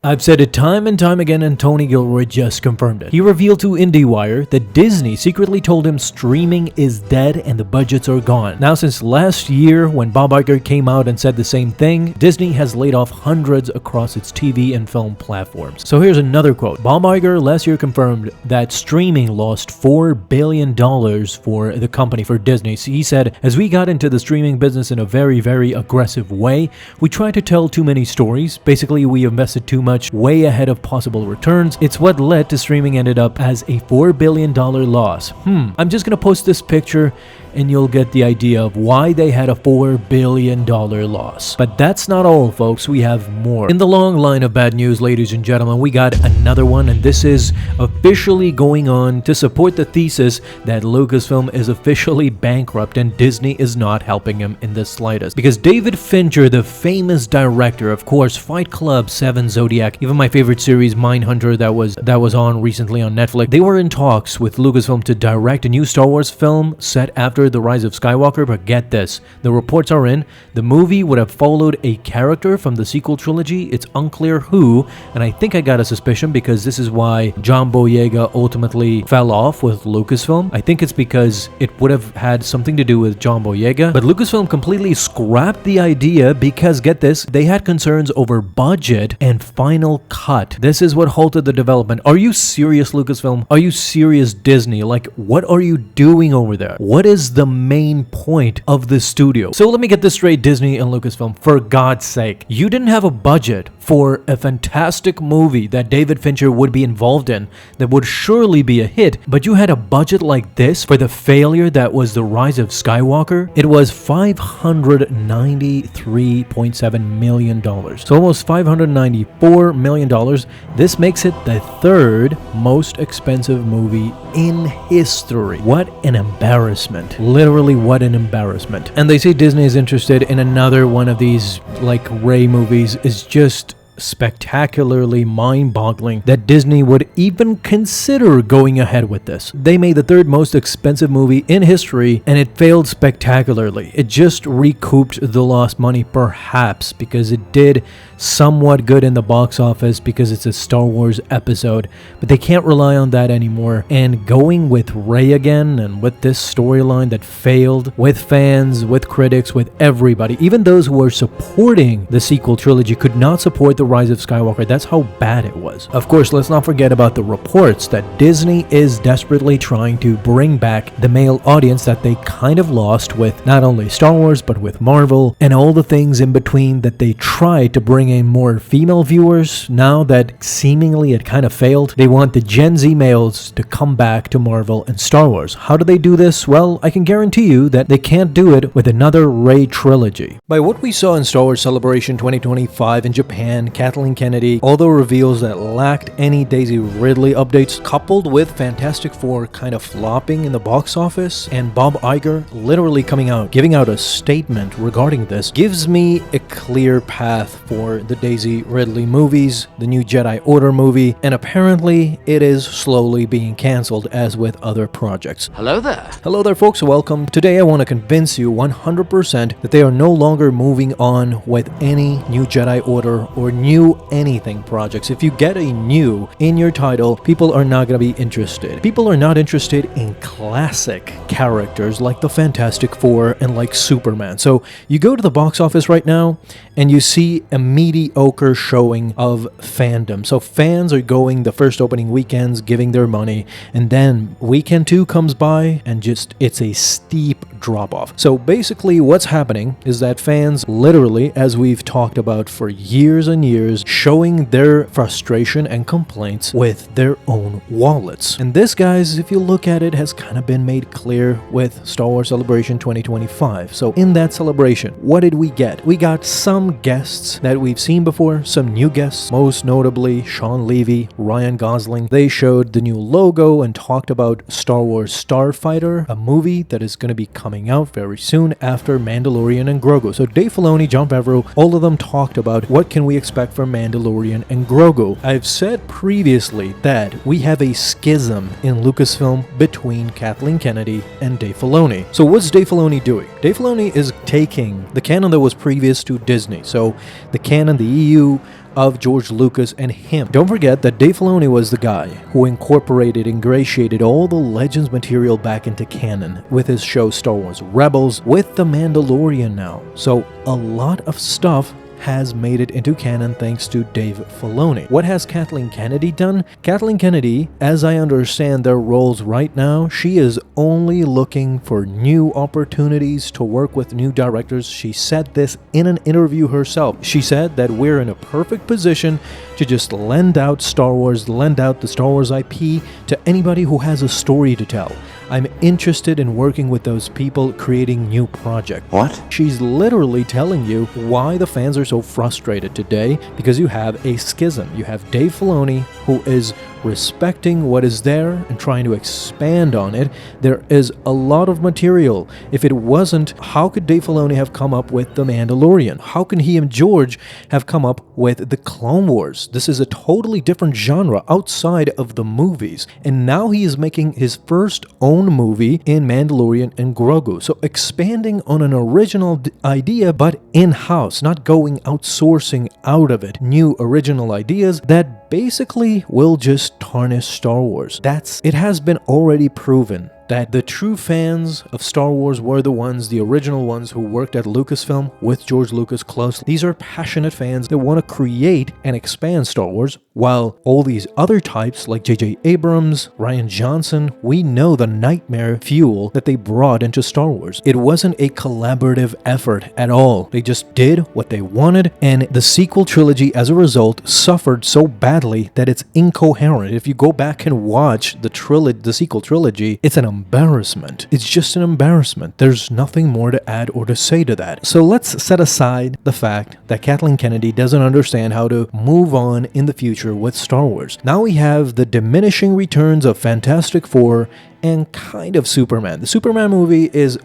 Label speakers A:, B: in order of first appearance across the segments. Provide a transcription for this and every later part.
A: I've said it time and time again, and Tony Gilroy just confirmed it. He revealed to IndieWire that Disney secretly told him streaming is dead and the budgets are gone. Now, since last year when Bob Iger came out and said the same thing, Disney has laid off hundreds across its TV and film platforms. So here's another quote. Bob Iger last year confirmed that streaming lost $4 billion for the company, for Disney. So he said, as we got into the streaming business in a very, very aggressive way, we tried to tell too many stories. Basically, we invested too much way ahead of possible returns. It's what led to streaming ended up as a $4 billion loss. I'm just gonna post this picture and you'll get the idea of why they had a $4 billion loss. But that's not all, folks. We have more. In the long line of bad news, ladies and gentlemen, we got another one, and this is officially going on to support the thesis that Lucasfilm is officially bankrupt and Disney is not helping him in the slightest. Because David Fincher, the famous director, of course, Fight Club, 7 Zodiac, even my favorite series, Mindhunter, that was on recently on Netflix, they were in talks with Lucasfilm to direct a new Star Wars film set after The Rise of Skywalker, but get this, the reports are in, the movie would have followed a character from the sequel trilogy. It's unclear who, and I think I got a suspicion because this is why John Boyega ultimately fell off with Lucasfilm. I think it's because it would have had something to do with John Boyega, but Lucasfilm completely scrapped the idea because, get this, they had concerns over budget and final cut. This is what halted the development. Are you serious, Lucasfilm? Are you serious, Disney? Like, what are you doing over there? What is the main point of the studio? So let me get this straight, Disney and Lucasfilm, for God's sake. You didn't have a budget for a fantastic movie that David Fincher would be involved in that would surely be a hit, but you had a budget like this for the failure that was The Rise of Skywalker? It was $593.7 million. So almost $594 million. This makes it the third most expensive movie in history. What an embarrassment. Literally, what an embarrassment. And they say Disney is interested in another one of these, like, Ray movies. Is just spectacularly mind-boggling that Disney would even consider going ahead with this. They made the third most expensive movie in history and it failed spectacularly. It just recouped the lost money, perhaps, because it did somewhat good in the box office because it's a Star Wars episode, but they can't rely on that anymore. And going with Rey again and with this storyline that failed, with fans, with critics, with everybody, even those who were supporting the sequel trilogy could not support The Rise of Skywalker. That's how bad it was. Of course, let's not forget about the reports that Disney is desperately trying to bring back the male audience that they kind of lost with not only Star Wars, but with Marvel and all the things in between that they tried to bring in more female viewers. Now that seemingly it kind of failed, they want the Gen Z males to come back to Marvel and Star Wars. How do they do this? Well, I can guarantee you that they can't do it with another Rey trilogy. By what we saw in Star Wars Celebration 2025 in Japan, Kathleen Kennedy, although reveals that lacked any Daisy Ridley updates, coupled with Fantastic Four kind of flopping in the box office, and Bob Iger literally coming out, giving out a statement regarding this, gives me a clear path for the Daisy Ridley movies, the new Jedi Order movie, and apparently it is slowly being cancelled as with other projects.
B: Hello there.
A: Hello there, folks. Welcome. Today I want to convince you 100% that they are no longer moving on with any new Jedi Order or new anything projects. If you get a new in your title, people are not going to be interested. People are not interested in classic characters like the Fantastic Four and like Superman. So you go to the box office right now and you see a mediocre showing of fandom. So fans are going the first opening weekends, giving their money, and then weekend 2 comes by and just it's a steep drop off. So basically what's happening is that fans literally, as we've talked about for years and years, showing their frustration and complaints with their own wallets. And this, guys, if you look at it, has kind of been made clear with Star Wars Celebration 2025. So in that celebration, what did we get? We got some guests that we've seen before, some new guests, most notably Sean Levy, Ryan Gosling. They showed the new logo and talked about Star Wars Starfighter, a movie that is going to be coming out very soon after Mandalorian and Grogu. So Dave Filoni, Jon Favreau, all of them talked about what can we expect from Mandalorian and Grogu. I've said previously that we have a schism in Lucasfilm between Kathleen Kennedy and Dave Filoni. So what's Dave Filoni doing? Dave Filoni is taking the canon that was previous to Disney. So the canon, the EU, of George Lucas and him. Don't forget that Dave Filoni was the guy who ingratiated all the Legends material back into canon with his show Star Wars Rebels, with The Mandalorian now. So a lot of stuff has made it into canon thanks to Dave Filoni. What has Kathleen Kennedy done? Kathleen Kennedy, as I understand their roles right now, she is only looking for new opportunities to work with new directors. She said this in an interview herself. She said that we're in a perfect position to just lend out the Star Wars IP to anybody who has a story to tell. I'm interested in working with those people creating new projects.
B: What?
A: She's literally telling you why the fans are so frustrated today, because you have a schism. You have Dave Filoni, who is respecting what is there and trying to expand on it. There is a lot of material. If it wasn't, how could Dave Filoni have come up with The Mandalorian? How can he and George have come up with The Clone Wars? This is a totally different genre outside of the movies. And now he is making his first own movie in Mandalorian and Grogu. So expanding on an original idea, but in-house, not going outsourcing out of it. New original ideas that basically will just tarnish Star Wars. It has been already proven that the true fans of Star Wars were the original ones who worked at Lucasfilm with George Lucas closely. These are passionate fans that want to create and expand Star Wars, while all these other types like J.J. Abrams, Rian Johnson, we know the nightmare fuel that they brought into Star Wars. It wasn't a collaborative effort at all. They just did what they wanted, and the sequel trilogy as a result suffered so badly that it's incoherent. If you go back and watch the sequel trilogy, it's an embarrassment. It's just an embarrassment. There's nothing more to add or to say to that. So let's set aside the fact that Kathleen Kennedy doesn't understand how to move on in the future with Star Wars. Now we have the diminishing returns of Fantastic Four and kind of Superman. The Superman movie is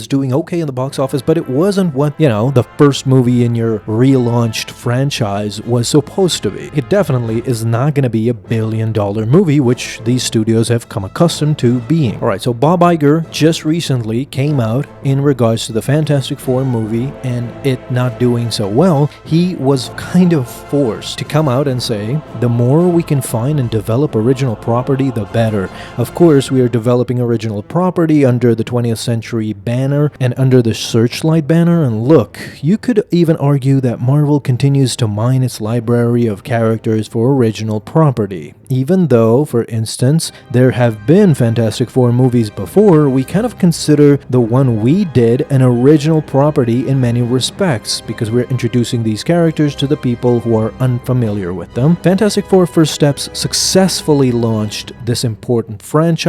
A: doing okay in the box office, but it wasn't what, the first movie in your relaunched franchise was supposed to be. It definitely is not going to be a billion-dollar movie, which these studios have come accustomed to being. Alright, so Bob Iger just recently came out in regards to the Fantastic Four movie and it not doing so well. He was kind of forced to come out and say, the more we can find and develop original property, the better. Of course, we are developing original property under the 20th Century banner and under the Searchlight banner, and look, you could even argue that Marvel continues to mine its library of characters for original property. Even though, for instance, there have been Fantastic Four movies before, we kind of consider the one we did an original property in many respects, because we're introducing these characters to the people who are unfamiliar with them. Fantastic Four First Steps successfully launched this important franchise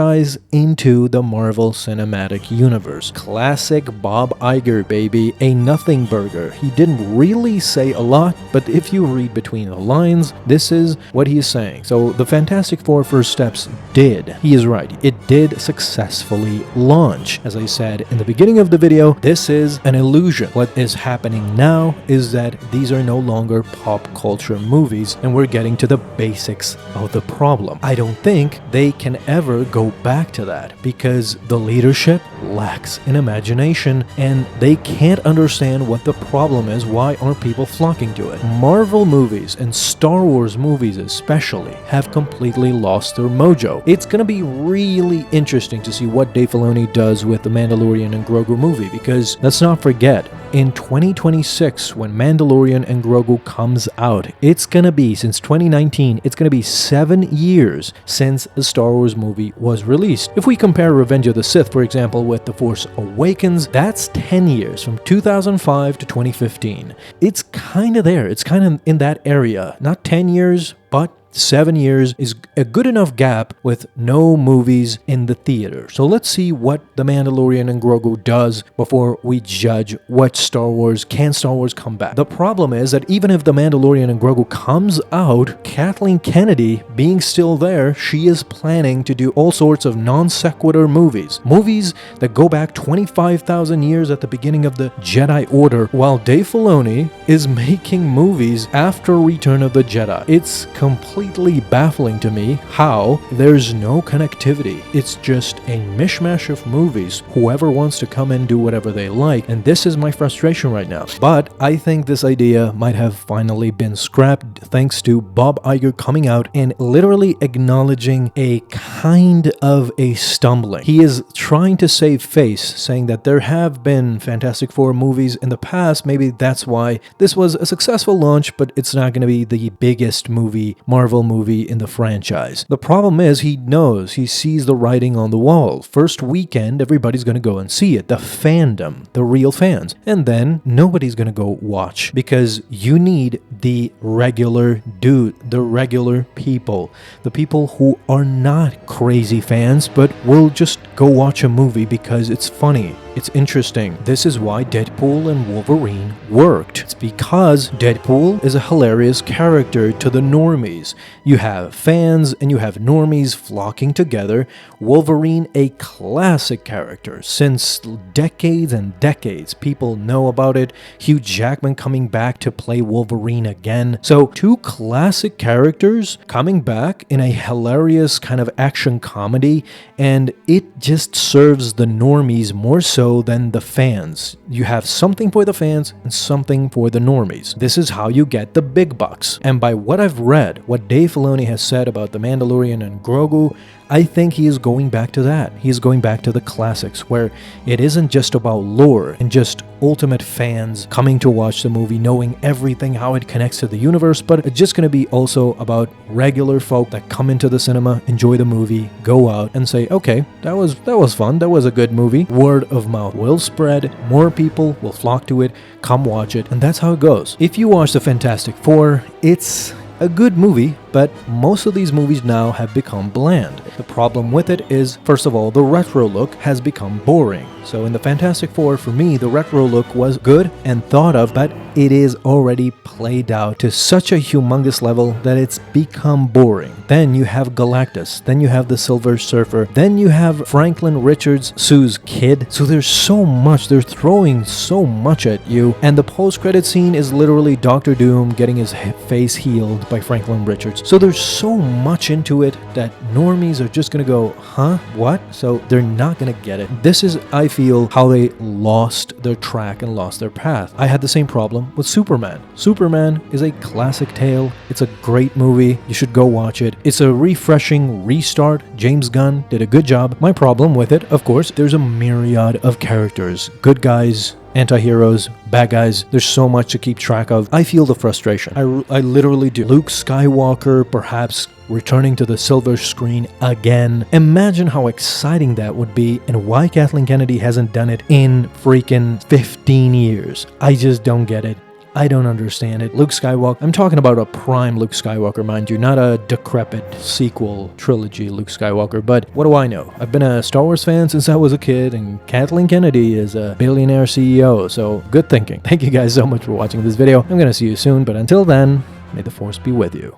A: into the Marvel Cinematic Universe. Classic Bob Iger, baby. A nothing burger. He didn't really say a lot, but if you read between the lines, this is what he is saying. So the Fantastic Four First Steps he is right, it did successfully launch. As I said in the beginning of the video, this is an illusion. What is happening now is that these are no longer pop culture movies, and we're getting to the basics of the problem. I don't think they can ever go back to that, because the leadership lacks in imagination and they can't understand what the problem is. Why aren't people flocking to it? Marvel movies and Star Wars movies especially have completely lost their mojo. It's gonna be really interesting to see what Dave Filoni does with the Mandalorian and Grogu movie, because let's not forget, in 2026, when Mandalorian and Grogu comes out, it's gonna be, since 2019, it's gonna be 7 years since a Star Wars movie was released. If we compare Revenge of the Sith, for example, with The Force Awakens, that's 10 years, from 2005 to 2015. It's kind of there, it's kind of in that area. Not 10 years, but 7 years is a good enough gap with no movies in the theater. So let's see what The Mandalorian and Grogu does before we judge what Star Wars come back. The problem is that even if The Mandalorian and Grogu comes out, Kathleen Kennedy being still there, she is planning to do all sorts of non sequitur movies. Movies that go back 25,000 years at the beginning of the Jedi Order, while Dave Filoni is making movies after Return of the Jedi. It's completely completely baffling to me how there's no connectivity. It's just a mishmash of movies. Whoever wants to come in, do whatever they like, and this is my frustration right now. But I think this idea might have finally been scrapped thanks to Bob Iger coming out and literally acknowledging a kind of a stumbling. He is trying to save face, saying that there have been Fantastic Four movies in the past. Maybe that's why this was a successful launch, but it's not going to be the biggest Marvel movie in the franchise. The problem is he knows, he sees the writing on the wall. First weekend, everybody's going to go and see it. The fandom, the real fans. And then nobody's going to go watch because you need the regular dude, the regular people, the people who are not crazy fans, but will just go watch a movie because it's funny. It's interesting. This is why Deadpool and Wolverine worked. It's because Deadpool is a hilarious character to the normies. You have fans and you have normies flocking together. Wolverine, a classic character. Since decades and decades, people know about it. Hugh Jackman coming back to play Wolverine again. So, two classic characters coming back in a hilarious kind of action comedy, and it just serves the normies more so than the fans. You have something for the fans and something for the normies. This is how you get the big bucks. And by what I've read, what Dave Filoni has said about The Mandalorian and Grogu, I think he is going back to that. He is going back to the classics, where it isn't just about lore and just ultimate fans coming to watch the movie, knowing everything, how it connects to the universe, but it's just going to be also about regular folk that come into the cinema, enjoy the movie, go out and say, okay, that was fun, that was a good movie. Word of mouth will spread, more people will flock to it, come watch it, and that's how it goes. If you watch the Fantastic Four, it's a good movie, but most of these movies now have become bland. The problem with it is, first of all, the retro look has become boring. So in the Fantastic Four, for me, the retro look was good and thought of, but it is already played out to such a humongous level that it's become boring. Then you have Galactus, then you have the Silver Surfer, then you have Franklin Richards, Sue's kid. So there's so much, they're throwing so much at you, and the post-credit scene is literally Doctor Doom getting his face healed by Franklin Richards. So there's so much into it that normies are just gonna go, huh? What? So they're not gonna get it. This is, I feel, how they lost their track and lost their path. I had the same problem with Superman. Superman is a classic tale. It's a great movie. You should go watch it. It's a refreshing restart. James Gunn did a good job. My problem with it, of course, there's a myriad of characters. Good guys, anti-heroes, bad guys. There's so much to keep track of. I feel the frustration. I literally do. Luke Skywalker perhaps returning to the silver screen again. Imagine how exciting that would be, and why Kathleen Kennedy hasn't done it in freaking 15 years. I just don't get it. I don't understand it. Luke Skywalker, I'm talking about a prime Luke Skywalker, mind you, not a decrepit sequel trilogy Luke Skywalker, but what do I know? I've been a Star Wars fan since I was a kid, and Kathleen Kennedy is a billionaire CEO, so good thinking. Thank you guys so much for watching this video. I'm gonna see you soon, but until then, may the Force be with you.